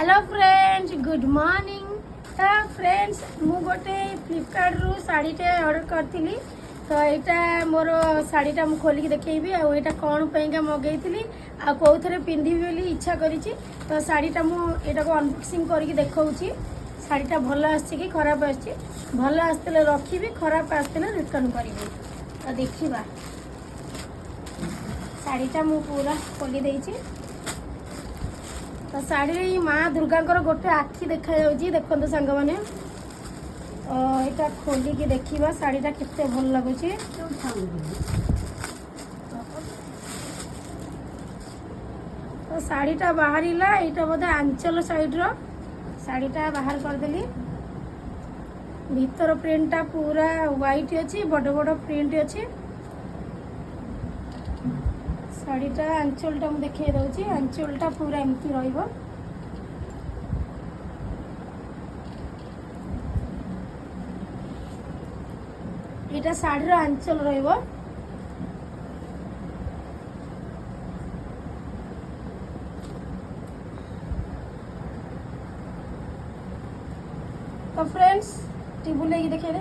Hello friends good morning. तो friends मु गोटे फ्लिपकार्ट रु शाड़ीटे ऑर्डर करी। तो यहाँ मोर शाड़ीटा मुझे खोलिक देखी आईटा कौन पैंका मगैली आ कौ थे पिंधि बोली इच्छा करी। तो शाड़ीटा मुझे अनबॉक्सिंग करके देखी। शाड़ीटा भल आसी कि खराब आसी, भल आसते रखी खराब आसते रिटर्न करी। तो देखा शाड़ीटा मु पूरा खोली देछि। तो शाड़ी माँ दुर्गा गोटे आखि देखा देखते सांग मैंने। यहाँ खोलिकी देखा शाड़ीटा केते भल लगुच। तो शाड़ीटा बाहर यहाँ बोधे आंचल साइड्र शाड़ीटा बाहर करदेली। भीतर प्रिंटा पूरा व्हाइट अच्छी, बड़ बड़ प्रिंट अच्छी। शाड़ीटा आंचलटा मुझे देखे दूसरी, आंचलटा पूरा एमती रहिबो। एटा शाड़ीर आंचल रहिबो। तो फ्रेंड्स टी बुलेकी देखे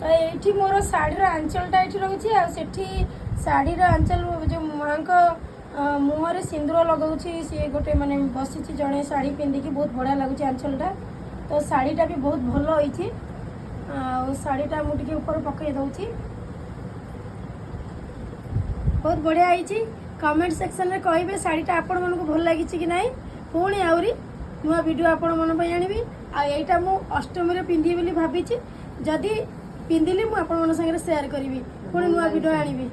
तो ये मोर शाड़ीर आंचलटा ये रही है। शाड़ीर आंचल जो माँ को मुहर सिंदूर लगाऊँ सी गोटे माने बसी जड़े शाड़ी पिंधिकी बहुत बढ़िया लगुच आंचलटा। तो शाड़ीटा भी बहुत भल होती। शाड़ीटा मुझे ऊपर पकई दूची, बहुत बढ़िया होती। कमेंट सेक्शन में कहे शाड़ीटा आपण मन को भल लगी कि ना। पुणी आहरी नुआ वीडियो आपण मन आनी। आईटा मु अष्टमी रे पिंधि बोली भाभी। जदि पिंधिली मुझे आपण मन संगे शेयर करी। पुणी नुआ वीडियो आनी।